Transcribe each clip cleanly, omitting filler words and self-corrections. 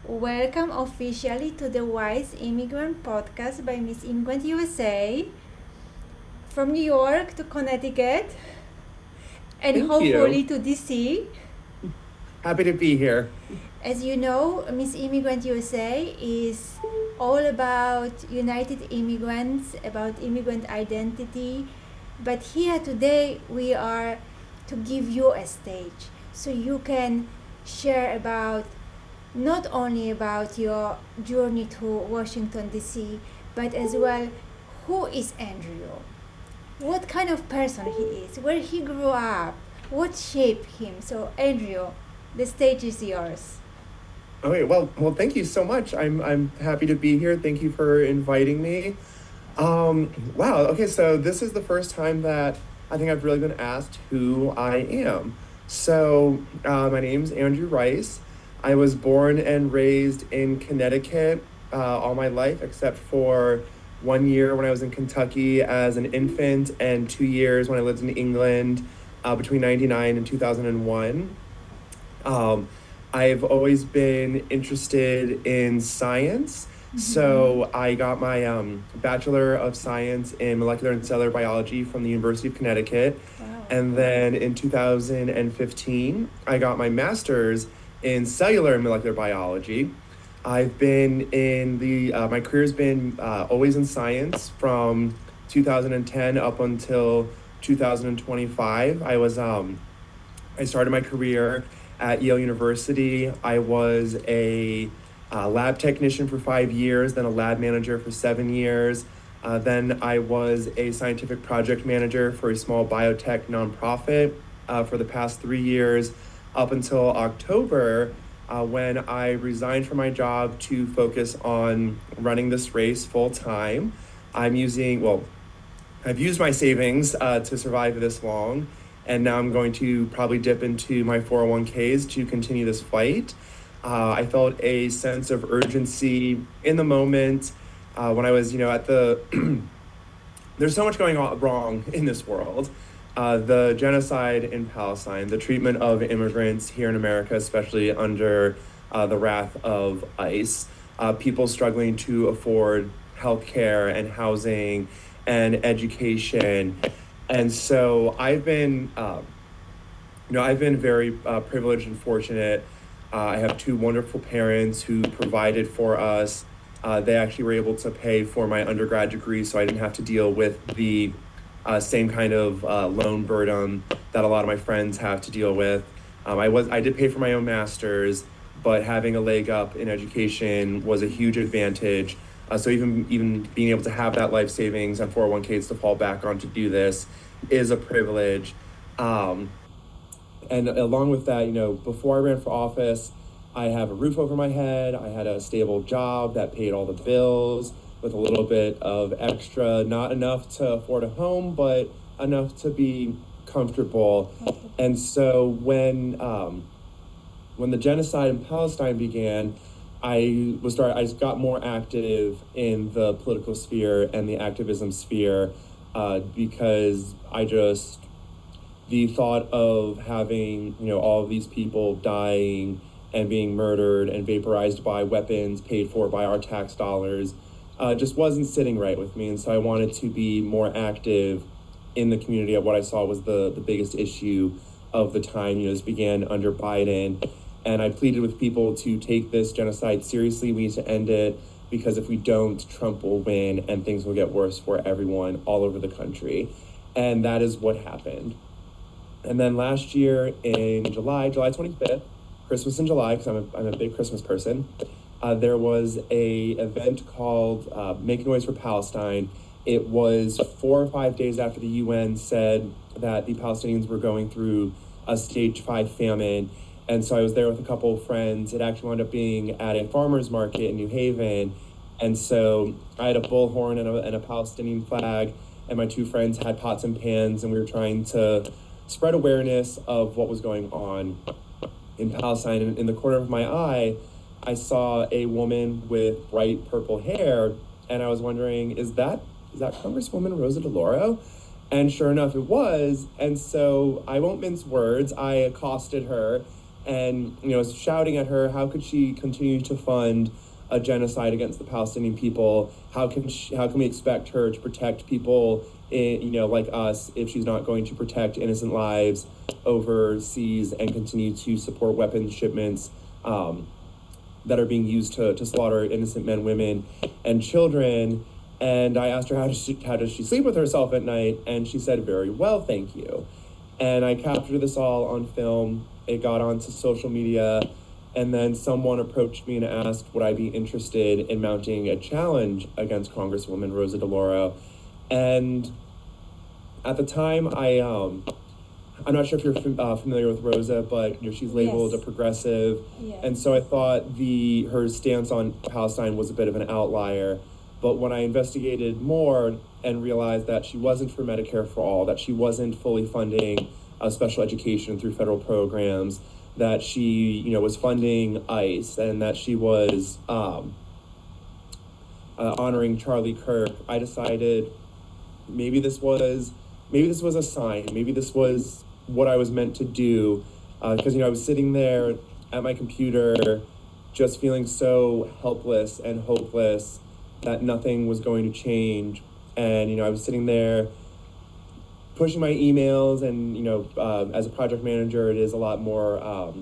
Welcome officially to the WISE Immigrant Podcast by Miss Immigrant USA. From New York to Connecticut and Thank hopefully you. to DC. Happy to be here. As you know, Miss Immigrant USA is all about United immigrants, about immigrant identity. But here today we are to give you a stage so you can share about not only about your journey to Washington DC, but as well who is Andrew, what kind of person he is, where he grew up, what shaped him. So Andrew, the stage is yours. Okay, well, thank you so much. I'm happy to be here. Thank you for inviting me. Wow. Okay, so this is the first time that I think I've really been asked who I am. My name's Andrew Rice. I was born and raised in Connecticut all my life, except for 1 year when I was in Kentucky as an infant, and 2 years when I lived in England between '99 and 2001. Um, I've always been interested in science. So I got my Bachelor of Science in Molecular and Cellular Biology from the University of Connecticut. Wow. And then in 2015, I got my master's in cellular and molecular biology. I've been in my career's been always in science from 2010 up until 2025. I started my career at Yale University. I was a lab technician for 5 years, then a lab manager for 7 years. Then I was a scientific project manager for a small biotech nonprofit for the past 3 years, up until October, when I resigned from my job to focus on running this race full time. I've used my savings to survive this long, and now I'm going to probably dip into my 401ks to continue this fight. I felt a sense of urgency in the moment when I was, at the. There's so much going on wrong in this world. The genocide in Palestine, the treatment of immigrants here in America, especially under the wrath of ICE, people struggling to afford healthcare and housing and education. And so I've been very privileged and fortunate. I have two wonderful parents who provided for us. They actually were able to pay for my undergrad degree, so I didn't have to deal with the same kind of loan burden that a lot of my friends have to deal with. I did pay for my own master's, but having a leg up in education was a huge advantage. So even being able to have that life savings and 401ks to fall back on to do this is a privilege. And along with that, before I ran for office, I have a roof over my head. I had a stable job that paid all the bills with a little bit of extra, not enough to afford a home, but enough to be comfortable. And so when the genocide in Palestine began, I got more active in the political sphere and the activism sphere because the thought of having, all of these people dying and being murdered and vaporized by weapons paid for by our tax dollars just wasn't sitting right with me. And so I wanted to be more active in the community at what I saw was the biggest issue of the time. This began under Biden. And I pleaded with people to take this genocide seriously. We need to end it, because if we don't, Trump will win and things will get worse for everyone all over the country. And that is what happened. And then last year in July 25th, Christmas in July, because I'm a big Christmas person, there was a event called Make a Noise for Palestine. It was 4 or 5 days after the UN said that the Palestinians were going through a stage 5 famine. And so I was there with a couple of friends. It actually wound up being at a farmer's market in New Haven. And so I had a bullhorn and a Palestinian flag, and my two friends had pots and pans, and we were trying to spread awareness of what was going on in Palestine. And in the corner of my eye, I saw a woman with bright purple hair, and I was wondering, is that Congresswoman Rosa DeLauro? And sure enough, it was. And so I won't mince words. I accosted her and was shouting at her, how could she continue to fund a genocide against the Palestinian people? How can we expect her to protect people like us if she's not going to protect innocent lives overseas and continue to support weapons shipments that are being used to slaughter innocent men, women, and children? And I asked her, how does she sleep with herself at night? And she said, very well, thank you. And I captured this all on film. It got onto social media. And then someone approached me and asked, would I be interested in mounting a challenge against Congresswoman Rosa DeLauro? And at the time, I'm not sure if you're familiar with Rosa, but she's labeled Yes. a progressive. Yes. And so I thought her stance on Palestine was a bit of an outlier. But when I investigated more and realized that she wasn't for Medicare for all, that she wasn't fully funding special education through federal programs, that she was funding ICE, and that she was honoring Charlie Kirk, I decided maybe this was a sign. Maybe this was what I was meant to do, because I was sitting there at my computer just feeling so helpless and hopeless that nothing was going to change. And I was sitting there pushing my emails, and as a project manager, it is a lot more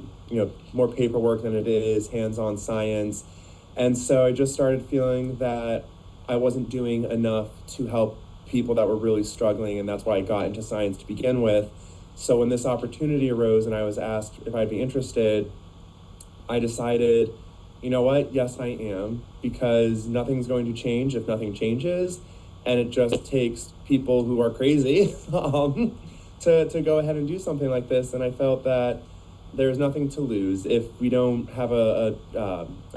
more paperwork than it is hands-on science. And so I just started feeling that I wasn't doing enough to help people that were really struggling, and that's why I got into science to begin with. So when this opportunity arose and I was asked if I'd be interested, I decided, you know what, yes, I am, because nothing's going to change if nothing changes, and it just takes people who are crazy to go ahead and do something like this. And I felt that there's nothing to lose. If we don't have a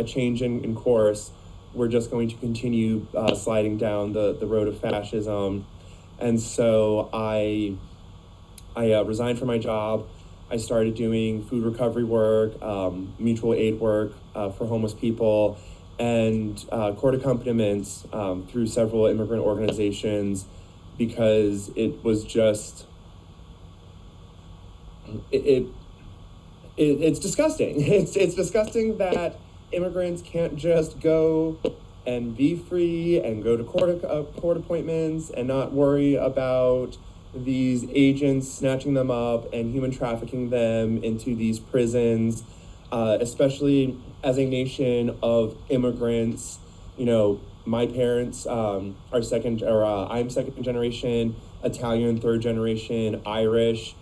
change in course, we're just going to continue sliding down the road of fascism. And so I resigned from my job. I started doing food recovery work, mutual aid work for homeless people, and court accompaniments through several immigrant organizations, because it was just, it's disgusting. It's disgusting that immigrants can't just go and be free and go to court appointments and not worry about these agents snatching them up and human trafficking them into these prisons, especially as a nation of immigrants. My parents I'm second generation Italian, third generation Irish.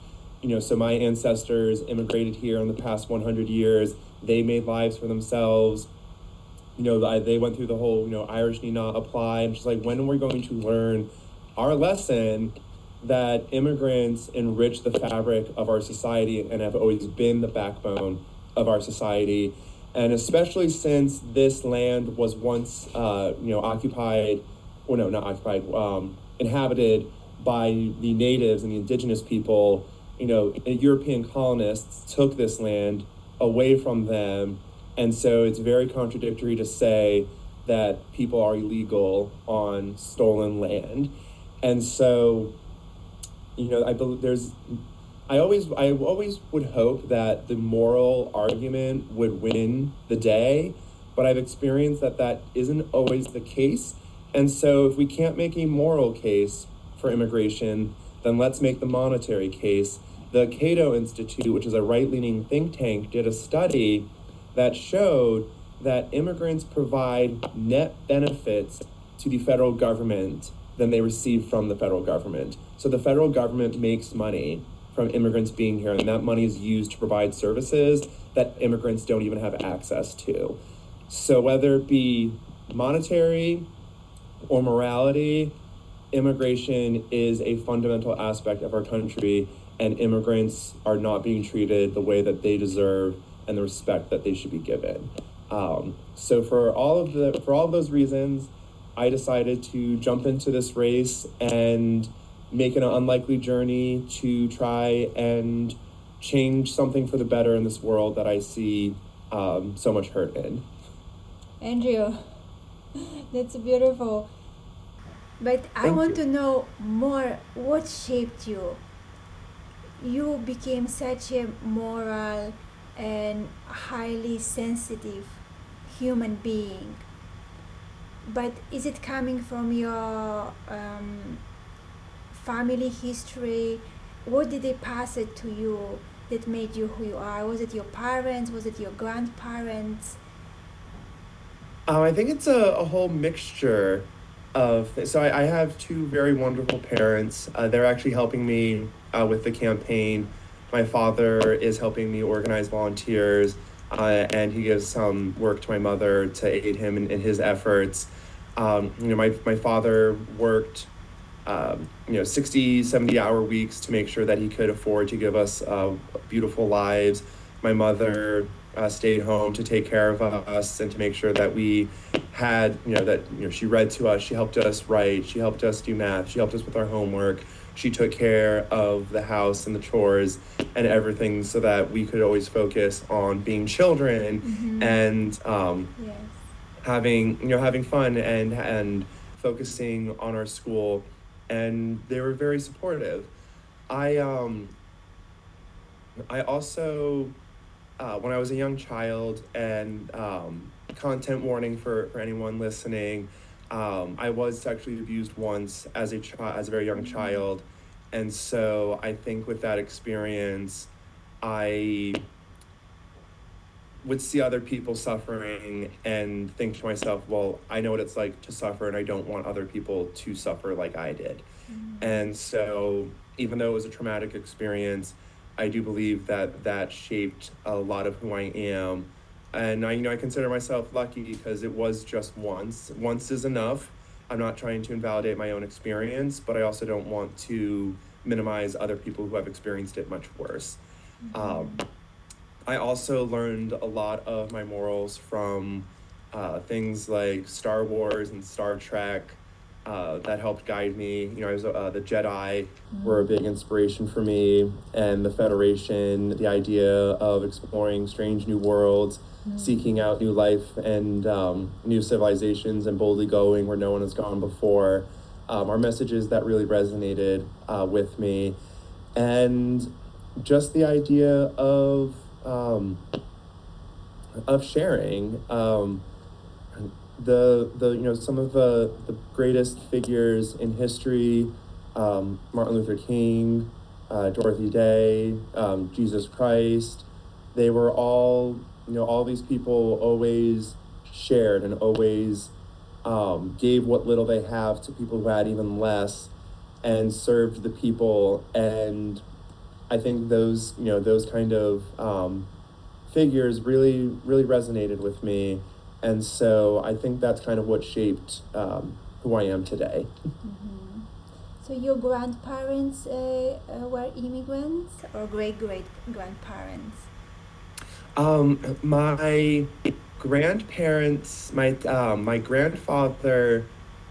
So my ancestors immigrated here in the past 100 years. They made lives for themselves. They went through the whole, Irish need not apply. I'm just like, when are we going to learn our lesson that immigrants enrich the fabric of our society and have always been the backbone of our society? And especially since this land was once, inhabited by the natives and the indigenous people. European colonists took this land away from them. And so it's very contradictory to say that people are illegal on stolen land. And so, I always would hope that the moral argument would win the day, but I've experienced that isn't always the case. And so if we can't make a moral case for immigration, then let's make the monetary case. The Cato Institute, which is a right-leaning think tank, did a study that showed that immigrants provide net benefits to the federal government than they receive from the federal government. So the federal government makes money from immigrants being here, and that money is used to provide services that immigrants don't even have access to. So whether it be monetary or morality, immigration is a fundamental aspect of our country, and immigrants are not being treated the way that they deserve and the respect that they should be given. So for all of those reasons, I decided to jump into this race and make an unlikely journey to try and change something for the better in this world that I see so much hurt in. Andrew, that's beautiful. But I want to know more, what shaped you? You became such a moral and highly sensitive human being. But is it coming from your family history? What did they pass it to you that made you who you are? Was it your parents? Was it your grandparents? I think it's a whole mixture so I have two very wonderful parents. They're actually helping me with the campaign. My father is helping me organize volunteers, and he gives some work to my mother to aid him in his efforts. My father worked 60, 70-hour weeks to make sure that he could afford to give us beautiful lives. My mother stayed home to take care of us and to make sure that we had, she read to us, she helped us write, she helped us do math, she helped us with our homework. She took care of the house and the chores and everything so that we could always focus on being children and Yes. having fun and focusing on our school. And they were very supportive. I also, when I was a young child, and content warning for anyone listening, I was sexually abused once as a very young child. And so I think with that experience, I would see other people suffering and think to myself, well, I know what it's like to suffer, and I don't want other people to suffer like I did. And so even though it was a traumatic experience, I do believe that shaped a lot of who I am. And I consider myself lucky because it was just once. Once is enough. I'm not trying to invalidate my own experience, but I also don't want to minimize other people who have experienced it much worse. I also learned a lot of my morals from things like Star Wars and Star Trek that helped guide me. The Jedi were a big inspiration for me, and the Federation, the idea of exploring strange new worlds, seeking out new life and new civilizations, and boldly going where no one has gone before, are messages that really resonated with me. And just the idea of sharing. Some of the greatest figures in history, Martin Luther King, Dorothy Day, Jesus Christ, they were all these people always shared and always gave what little they have to people who had even less, and served the people. And I think those kind of figures really resonated with me. And so I think that's kind of what shaped who I am today. So your grandparents were immigrants, or great-great-grandparents? My grandparents, my grandfather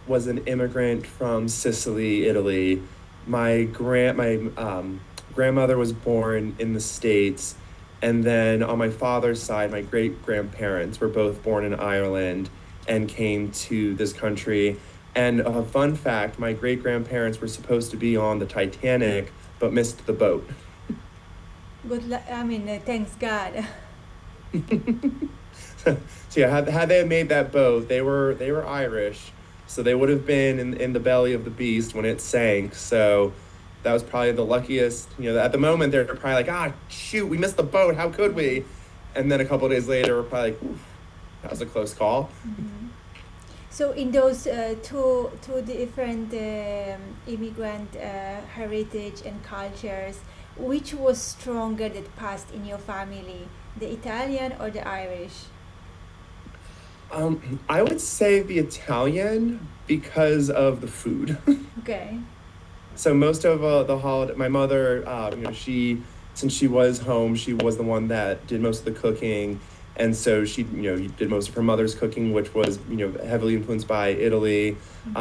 was an immigrant from Sicily, Italy. My grandmother was born in the States. And then on my father's side, my great-grandparents were both born in Ireland and came to this country. And a fun fact, my great-grandparents were supposed to be on the Titanic, but missed the boat. Good luck. Thanks God. So yeah, had they made that boat, they were Irish, so they would have been in the belly of the beast when it sank. So that was probably the luckiest, at the moment they're probably like, shoot, we missed the boat, how could we? And then a couple of days later, we're probably like, oof, that was a close call. So in those two different immigrant heritage and cultures, which was stronger that passed in your family, the Italian or the Irish? I would say the Italian because of the food. Okay. So most of the holiday, my mother, since she was home, she was the one that did most of the cooking. And so she, did most of her mother's cooking, which was, heavily influenced by Italy.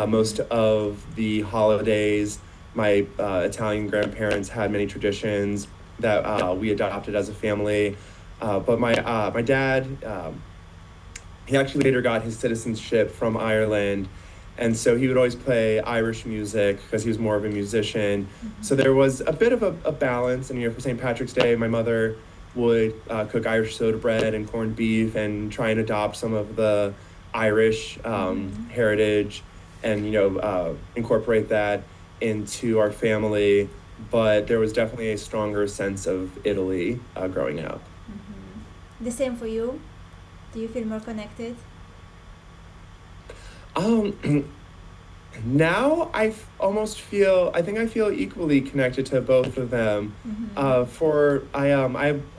Most of the holidays, my Italian grandparents had many traditions that we adopted as a family. But my dad, he actually later got his citizenship from Ireland. And so he would always play Irish music because he was more of a musician. So there was a bit of a balance. And, for St. Patrick's Day, my mother would cook Irish soda bread and corned beef and try and adopt some of the Irish heritage and, incorporate that into our family. But there was definitely a stronger sense of Italy growing up. The same for you? Do you feel more connected? Now I think I feel equally connected to both of them. I've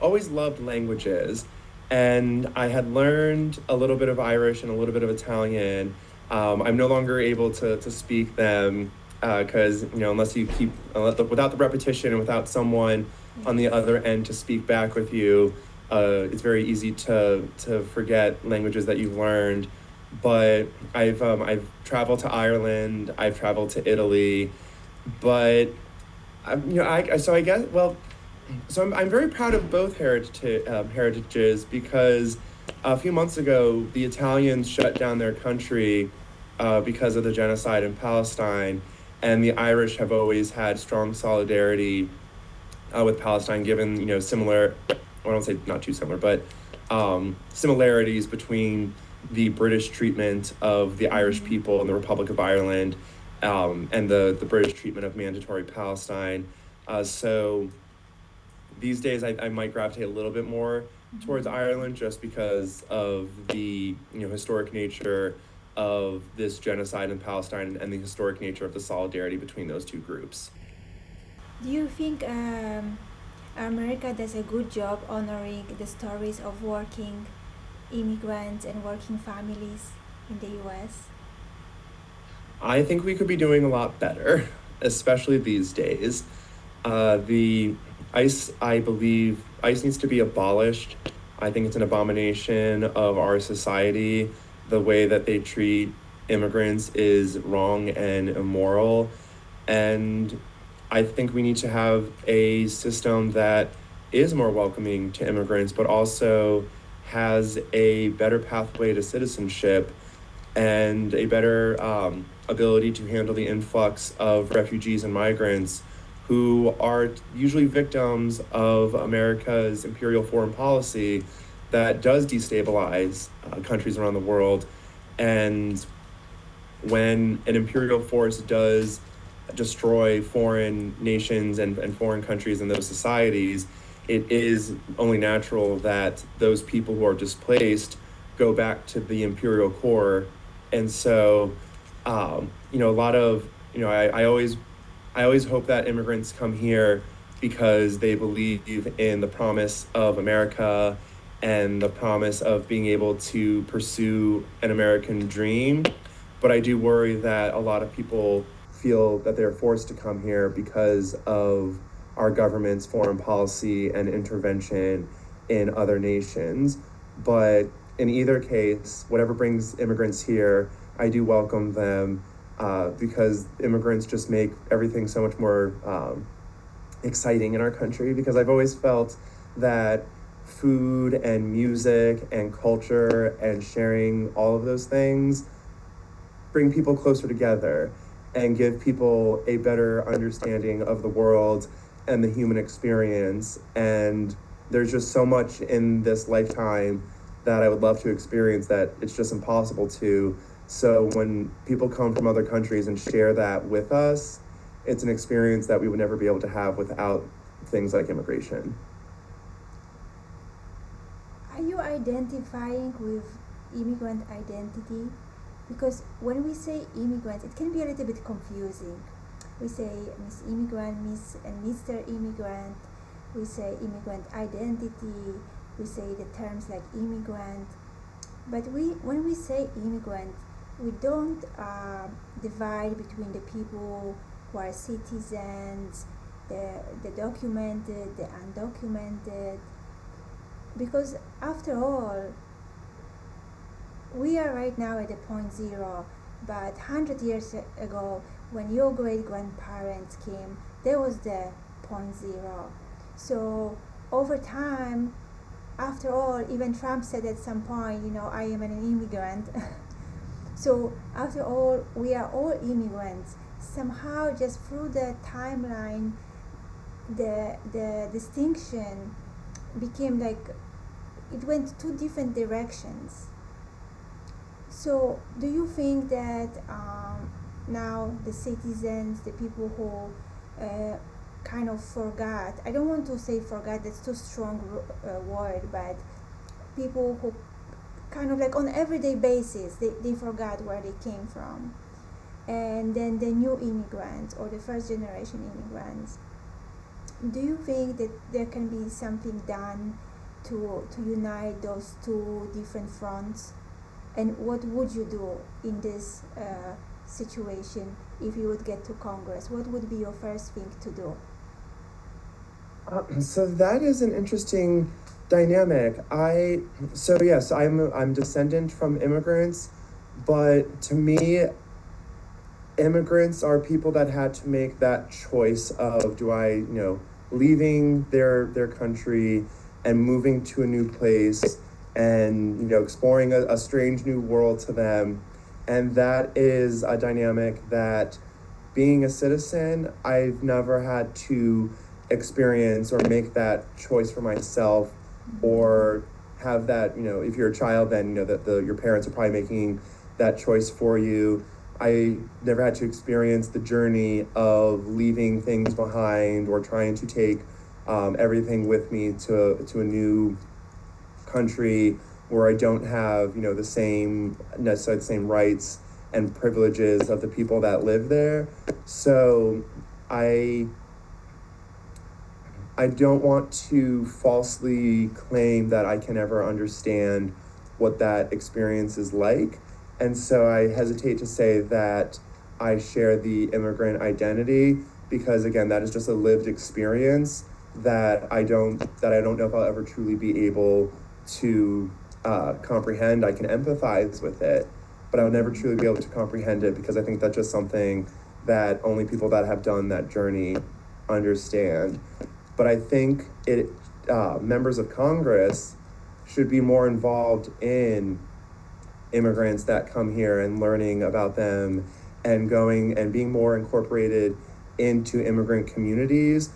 always loved languages, and I had learned a little bit of Irish and a little bit of Italian. I'm no longer able to speak them because unless you without the repetition and without someone on the other end to speak back with you, it's very easy to forget languages that you've learned. But I've traveled to Ireland, I've traveled to Italy, but I'm very proud of both heritages because a few months ago the Italians shut down their country because of the genocide in Palestine, and the Irish have always had strong solidarity with Palestine, given similar, I don't say not too similar, but similarities between the British treatment of the Irish people in the Republic of Ireland and the British treatment of mandatory Palestine. So these days I might gravitate a little bit more towards Ireland just because of the historic nature of this genocide in Palestine and the historic nature of the solidarity between those two groups. Do you think America does a good job honoring the stories of working immigrants and working families in the US? I think we could be doing a lot better, especially these days. The ICE, I believe, ICE needs to be abolished. I think it's an abomination of our society. The way that they treat immigrants is wrong and immoral. And I think we need to have a system that is more welcoming to immigrants, but also has a better pathway to citizenship and a better ability to handle the influx of refugees and migrants who are usually victims of America's imperial foreign policy that does destabilize countries around the world. And when an imperial force does destroy foreign nations and foreign countries and those societies, it is only natural that those people who are displaced go back to the imperial core. And so, I always hope that immigrants come here because they believe in the promise of America and the promise of being able to pursue an American dream. But I do worry that a lot of people feel that they're forced to come here because of our government's foreign policy and intervention in other nations. But in either case, whatever brings immigrants here, I do welcome them because immigrants just make everything so much more exciting in our country, because I've always felt that food and music and culture and sharing all of those things bring people closer together and give people a better understanding of the world and the human experience. And there's just so much in this lifetime that I would love to experience that it's just impossible to. So when people come from other countries and share that with us, it's an experience that we would never be able to have without things like immigration. Are you identifying with immigrant identity? Because when we say immigrant, it can be a little bit confusing. We say Miss Immigrant, Miss and Mr. Immigrant. We say immigrant identity. We say the terms like immigrant. But when we say immigrant, we don't divide between the people who are citizens, the documented, the undocumented. Because after all, we are right now at the point zero, but 100 years ago, when your great-grandparents came, there was the point zero. So over time, after all, even Trump said at some point, I am an immigrant. So after all, we are all immigrants. Somehow, just through the timeline, the distinction became like it went two different directions. So do you think that now the citizens, the people who kind of forgot, I don't want to say forgot, that's too strong word, but people who kind of like on everyday basis, they forgot where they came from. And then the new immigrants or the first generation immigrants, do you think that there can be something done to unite those two different fronts? And what would you do in this situation if you would get to Congress? What would be your first thing to do? So that is an interesting dynamic. So yes, I'm descendant from immigrants, but to me, immigrants are people that had to make that choice of leaving their country and moving to a new place and exploring a strange new world to them. And that is a dynamic that, being a citizen, I've never had to experience or make that choice for myself, or have that, if you're a child, then that your parents are probably making that choice for you. I never had to experience the journey of leaving things behind or trying to take everything with me to a new country where I don't have necessarily the same rights and privileges of the people that live there. So I don't want to falsely claim that I can ever understand what that experience is like. And so I hesitate to say that I share the immigrant identity, because again, that is just a lived experience that I don't know if I'll ever truly be able to comprehend. I can empathize with it, but I'll never truly be able to comprehend it, because I think that's just something that only people that have done that journey understand. But I think members of Congress should be more involved in immigrants that come here and learning about them and going and being more incorporated into immigrant communities,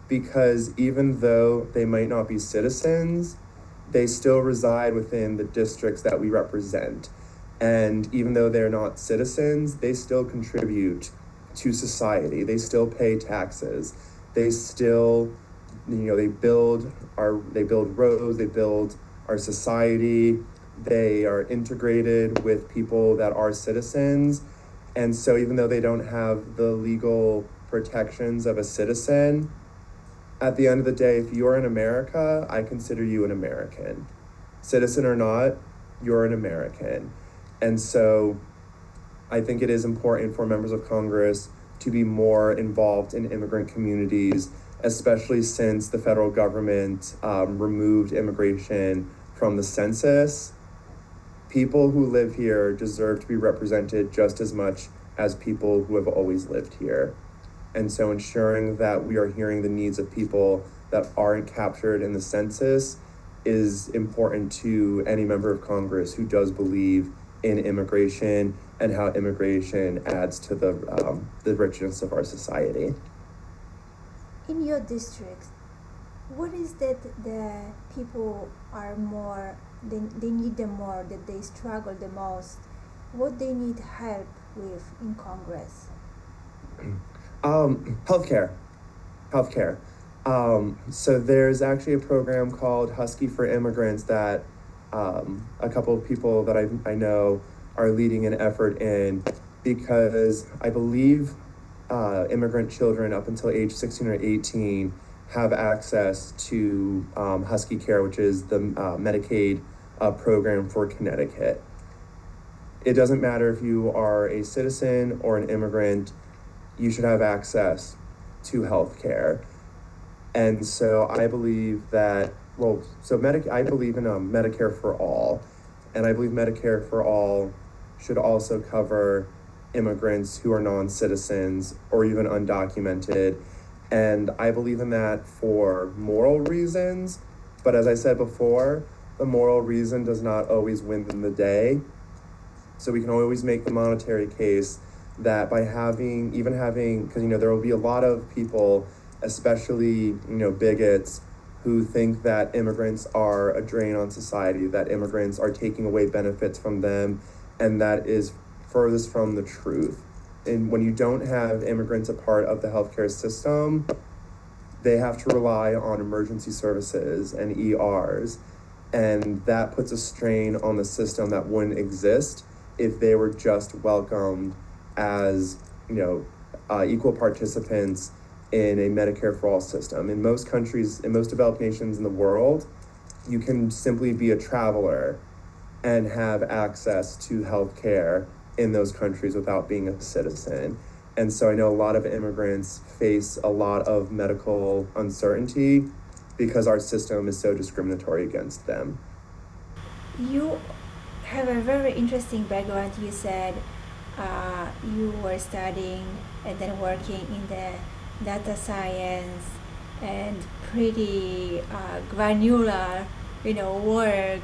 because even though they might not be citizens, they still reside within the districts that we represent. And even though they're not citizens, they still contribute to society. They still pay taxes. They still, they build roads, they build our society. They are integrated with people that are citizens. And so even though they don't have the legal protections of a citizen, at the end of the day, if you're in America, I consider you an American. Citizen or not, you're an American. And so I think it is important for members of Congress to be more involved in immigrant communities, especially since the federal government removed immigration from the census. People who live here deserve to be represented just as much as people who have always lived here. And so ensuring that we are hearing the needs of people that aren't captured in the census is important to any member of Congress who does believe in immigration and how immigration adds to the richness of our society. In your district, what is that the people are more, they need the more, that they struggle the most? What they need help with in Congress? Healthcare. So there's actually a program called Husky for Immigrants that a couple of people that I know are leading an effort in, because I believe immigrant children up until age 16 or 18 have access to Husky Care, which is the Medicaid program for Connecticut. It doesn't matter if you are a citizen or an immigrant, you should have access to health care. And so I believe that, I believe in Medicare for all. And I believe Medicare for all should also cover immigrants who are non-citizens or even undocumented. And I believe in that for moral reasons. But as I said before, the moral reason does not always win the day. So we can always make the monetary case that by having, because there will be a lot of people, especially bigots, who think that immigrants are a drain on society, that immigrants are taking away benefits from them, and that is furthest from the truth. And when you don't have immigrants a part of the healthcare system, they have to rely on emergency services and ERs, and that puts a strain on the system that wouldn't exist if they were just welcomed as, equal participants in a Medicare for all system. In most countries, in most developed nations in the world, you can simply be a traveler and have access to health care in those countries without being a citizen. And so I know a lot of immigrants face a lot of medical uncertainty because our system is so discriminatory against them. You have a very interesting background. You said you were studying and then working in the data science and pretty granular, work,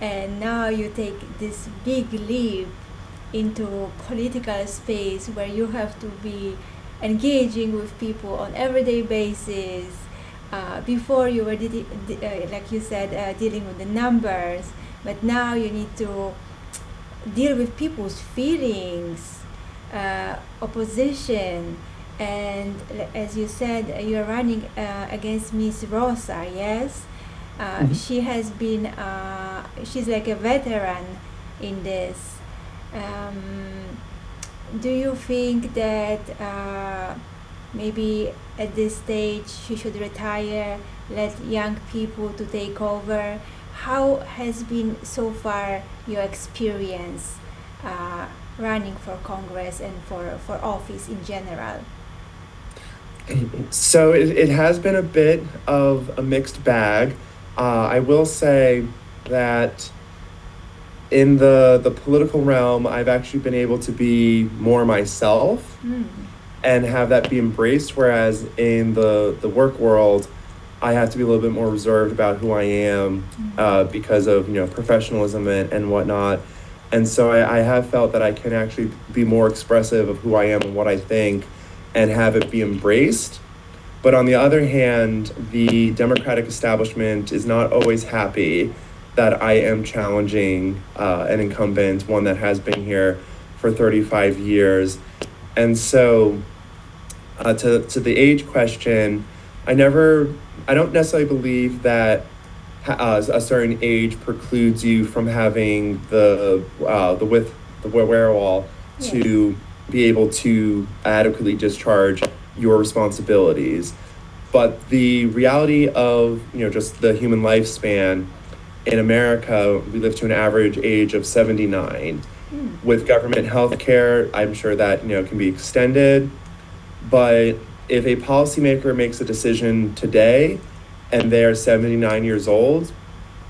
and now you take this big leap into political space where you have to be engaging with people on everyday basis. Before you were, like you said, dealing with the numbers, but now you need to deal with people's feelings, opposition, and as you said, you're running against Miss Rosa, yes? She has been, she's like a veteran in this. Do you think that maybe at this stage she should retire, let young people to take over? How has been so far your experience running for Congress and for office in general? So it has been a bit of a mixed bag. I will say that in the political realm, I've actually been able to be more myself and have that be embraced, whereas in the work world, I have to be a little bit more reserved about who I am because of professionalism and whatnot. And so I have felt that I can actually be more expressive of who I am and what I think and have it be embraced. But on the other hand, the Democratic establishment is not always happy that I am challenging an incumbent, one that has been here for 35 years. And so to the age question, I don't necessarily believe that a certain age precludes you from having the wherewithal to be able to adequately discharge your responsibilities. But the reality of just the human lifespan in America, we live to an average age of 79. With government health care, I'm sure that can be extended. But if a policymaker makes a decision today and they're 79 years old,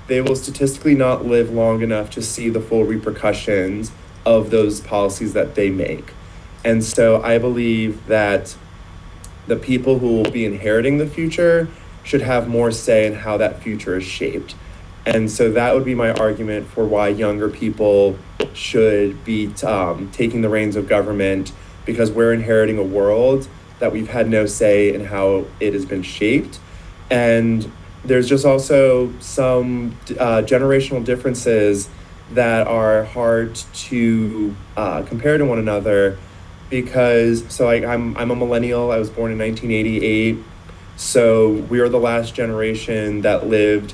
they will statistically not live long enough to see the full repercussions of those policies that they make. And so I believe that the people who will be inheriting the future should have more say in how that future is shaped. And so that would be my argument for why younger people should be taking the reins of government, because we're inheriting a world that we've had no say in how it has been shaped. And there's just also some generational differences that are hard to compare to one another, because I'm a millennial. I was born in 1988. So we are the last generation that lived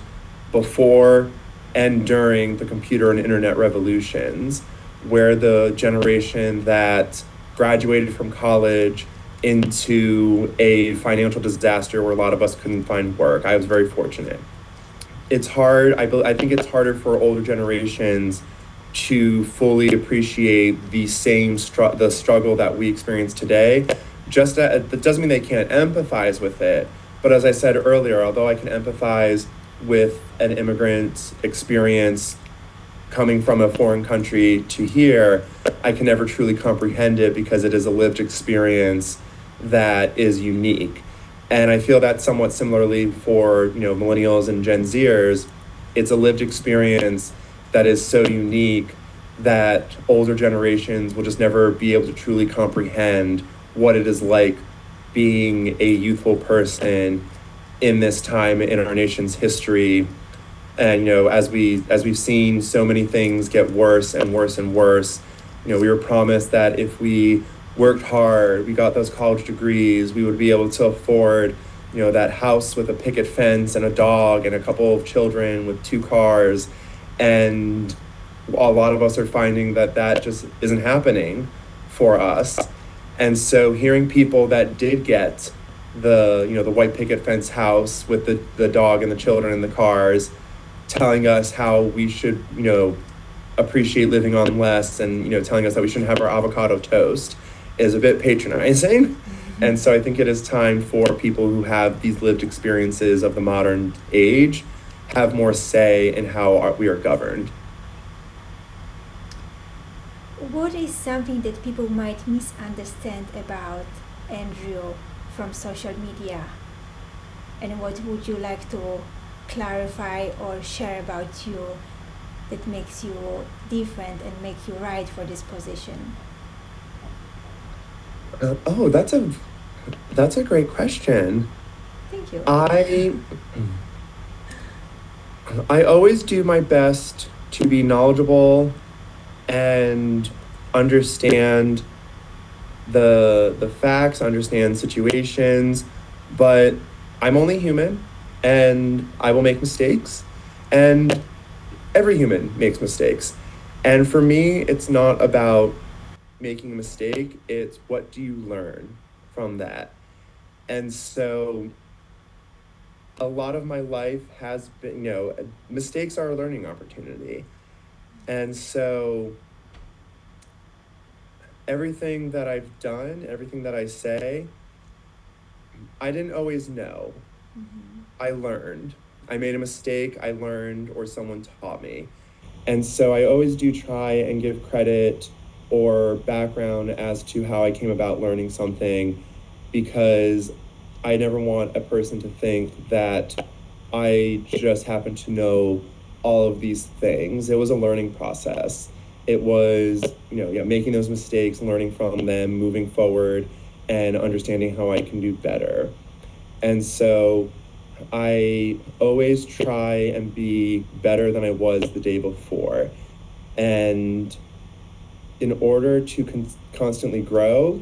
before and during the computer and internet revolutions. We're the generation that graduated from college into a financial disaster where a lot of us couldn't find work. I was very fortunate. It's hard. I think it's harder for older generations to fully appreciate the same the struggle that we experience today. That doesn't mean they can't empathize with it. But as I said earlier, although I can empathize with an immigrant experience coming from a foreign country to here, I can never truly comprehend it because it is a lived experience that is unique. And I feel that somewhat similarly for millennials and Gen Zers. It's a lived experience that is so unique that older generations will just never be able to truly comprehend what it is like being a youthful person in this time in our nation's history. And as we've seen so many things get worse and worse and worse, we were promised that if we worked hard, we got those college degrees, we would be able to afford that house with a picket fence and a dog and a couple of children with 2 cars. And a lot of us are finding that just isn't happening for us. And so hearing people that did get the white picket fence house with the dog and the children and the cars, telling us how we should appreciate living on less, and telling us that we shouldn't have our avocado toast, is a bit patronizing. And so I think it is time for people who have these lived experiences of the modern age have more say in how we are governed. What is something that people might misunderstand about Andrew from social media? And what would you like to clarify or share about you that makes you different and make you right for this position? That's a great question. Thank you. I always do my best to be knowledgeable and understand the facts, understand situations, but I'm only human and I will make mistakes, and every human makes mistakes. And for me, it's not about making a mistake, it's what do you learn from that. And so a lot of my life has been, mistakes are a learning opportunity. And so everything that I've done, everything that I say, I didn't always know. Mm-hmm. I learned. I made a mistake, I learned, or someone taught me. And so I always do try and give credit or background as to how I came about learning something, because I never want a person to think that I just happen to know all of these things. It was a learning process. It was, making those mistakes, learning from them, moving forward, and understanding how I can do better. And so I always try and be better than I was the day before. And in order to constantly grow,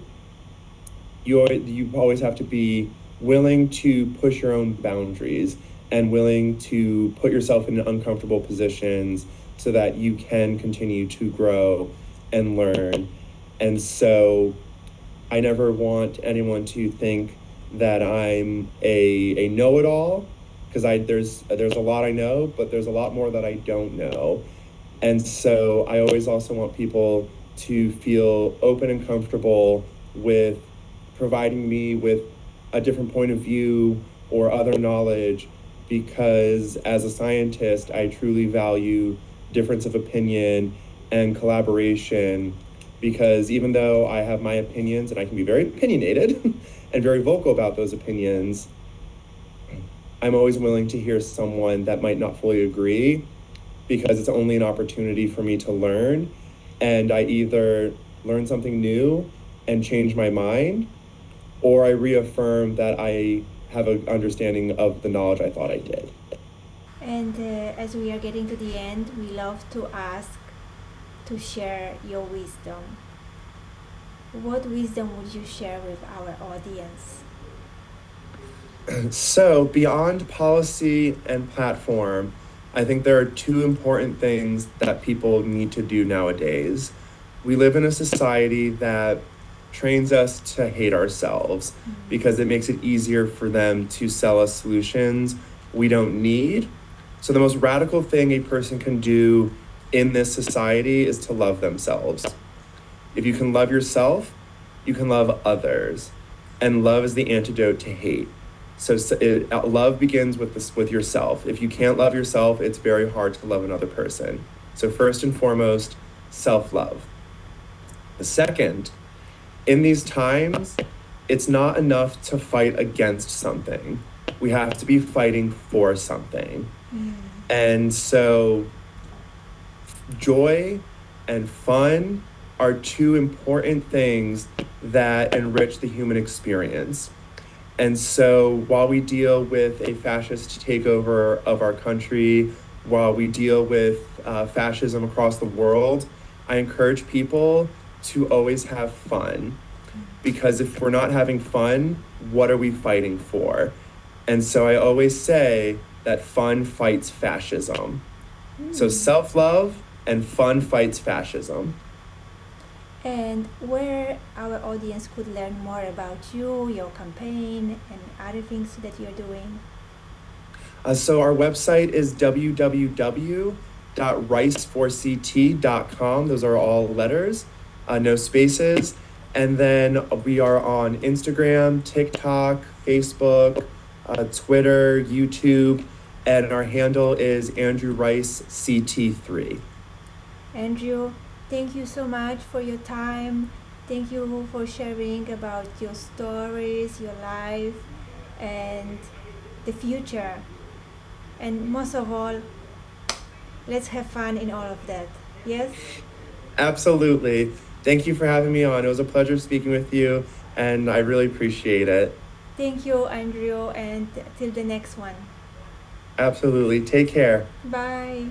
you always have to be willing to push your own boundaries and willing to put yourself in uncomfortable positions so that you can continue to grow and learn. And so I never want anyone to think that I'm a know-it-all, because there's a lot I know, but there's a lot more that I don't know. And so I always also want people to feel open and comfortable with providing me with a different point of view or other knowledge, because as a scientist, I truly value difference of opinion and collaboration, because even though I have my opinions and I can be very opinionated and very vocal about those opinions, I'm always willing to hear someone that might not fully agree, because it's only an opportunity for me to learn, and I either learn something new and change my mind, or I reaffirm that I have an understanding of the knowledge I thought I did. And as we are getting to the end, we love to ask to share your wisdom. What wisdom would you share with our audience? So beyond policy and platform, I think there are 2 important things that people need to do nowadays. We live in a society that trains us to hate ourselves, because it makes it easier for them to sell us solutions we don't need. So the most radical thing a person can do in this society is to love themselves. If you can love yourself, you can love others. And love is the antidote to hate. So love begins with yourself. If you can't love yourself, it's very hard to love another person. So first and foremost, self-love. The second, in these times, it's not enough to fight against something. We have to be fighting for something. And so joy and fun are 2 important things that enrich the human experience. And so while we deal with a fascist takeover of our country, while we deal with fascism across the world, I encourage people to always have fun. Because if we're not having fun, what are we fighting for? And so I always say that fun fights fascism. So self-love and fun fights fascism. And where our audience could learn more about you, your campaign, and other things that you're doing? So our website is www.rice4ct.com. Those are all letters, no spaces. And then we are on Instagram, TikTok, Facebook, Twitter, YouTube, and our handle is Andrew Rice CT3. Andrew, thank you so much for your time. Thank you for sharing about your stories, your life, and the future. And most of all, let's have fun in all of that. Yes? Absolutely. Thank you for having me on. It was a pleasure speaking with you, and I really appreciate it. Thank you, Andrew, and till the next one. Absolutely. Take care. Bye.